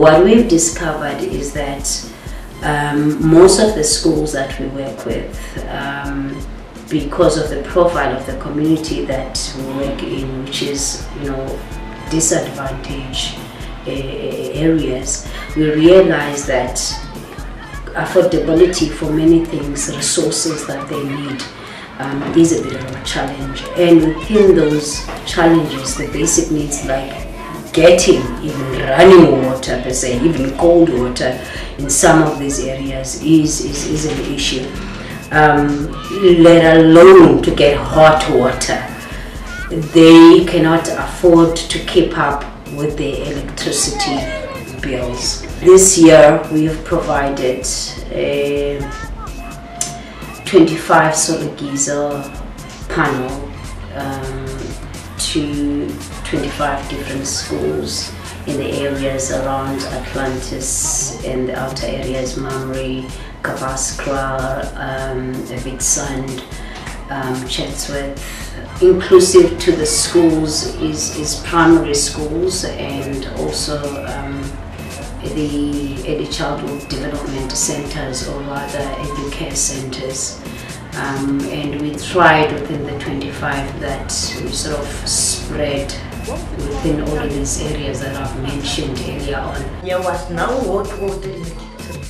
what we've discovered is that most of the schools that we work with, because of the profile of the community that we work in, which is, you know, disadvantaged areas, we realize that affordability for many things, resources that they need, is a bit of a challenge. And within those challenges, the basic needs like getting even running water per se, even cold water in some of these areas is an issue. Let alone to get hot water. They cannot afford to keep up with their electricity bills. This year we have provided a 25 solar geyser panel to 25 different schools in the areas around Atlantis and the outer areas, Mamre, Kavaskra, Witsand, Chatsworth. Inclusive to the schools is primary schools and also the early childhood development centers, or rather educare centers. And we tried within the 25 that we sort of spread within all of these areas that I've mentioned earlier on. There was no hot water in the kitchen,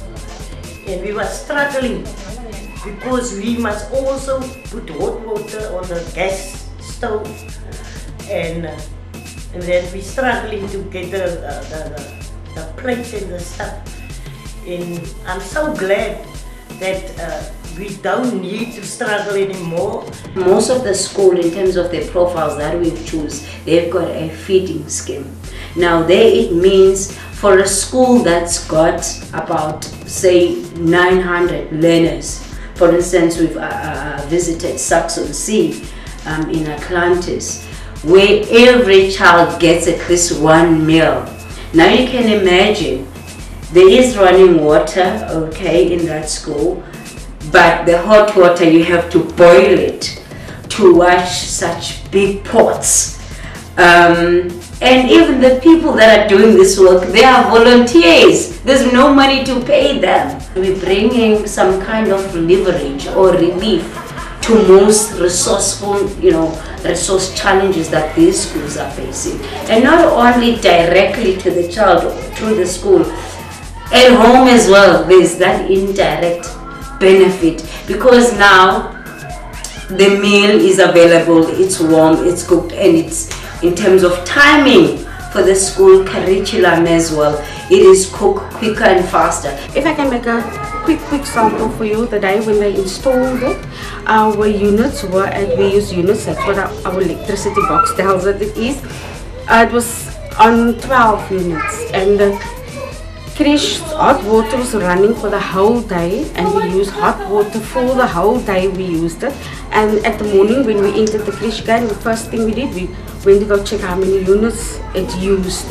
and we were struggling because we must also put hot water on the gas stove, and then we struggling to get the plates and the stuff. And I'm so glad that we don't need to struggle anymore. Most of the school, in terms of the profiles that we choose, they've got a feeding scheme. Now there it means for a school that's got about, say, 900 learners. For instance, we've visited Saxon-C in Atlantis, where every child gets at least one meal. Now you can imagine there is running water, okay, in that school, but the hot water, you have to boil it to wash such big pots. And even the people that are doing this work, they are volunteers. There's no money to pay them. We're bringing some kind of leverage or relief to most resourceful, resource challenges that these schools are facing. And not only directly to the child or through the school, at home as well, there's that indirect benefit, because now the meal is available, it's warm, it's cooked, and it's, in terms of timing for the school curriculum as well, it is cooked quicker and faster. If I can make a quick sample for you, the day when they installed it, our units were, and we use units, that's what our electricity box tells it is. It was on 12 units, and the creche hot water was running for the whole day, and we used hot water for the whole day. We used it, and at the morning when we entered the creche again, the first thing we did, we went to go check how many units it used,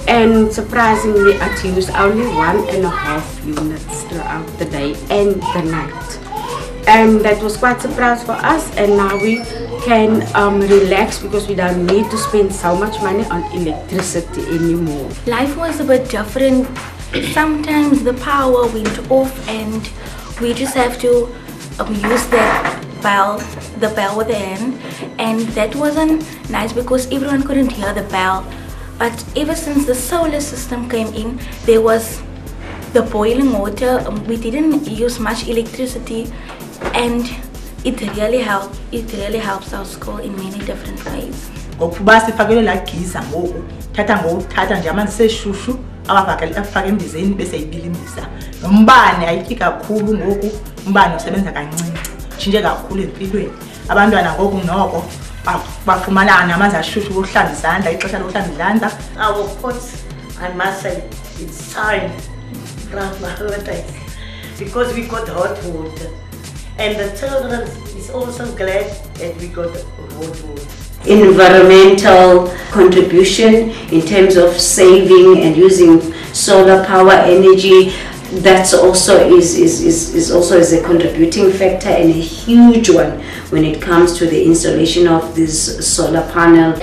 and surprisingly it used only 1.5 units throughout the day and the night, and that was quite a surprise for us. And now we can relax because we don't need to spend so much money on electricity anymore. Life was a bit different. Sometimes the power went off and we just have to use the bell with the hand, and that wasn't nice because everyone couldn't hear the bell. But ever since the solar system came in, there was the boiling water. We didn't use much electricity, and it really helps our school in many different ways. afake embizeni bese yibilindisa umbane ayikhi kakhulu ngoku umbane usebenza kancane shintshe kakhulu empilweni abantwana ngoku noko bafumana namanzi ashushu ukuhlamba izandla ixesha lokuhlamba izandla. Our pots, I must say, it's time because we got hot water, and the children is also glad that we got hot water. Environmental contribution in terms of saving and using solar power energy, that's also is also a contributing factor and a huge one when it comes to the installation of this solar panel.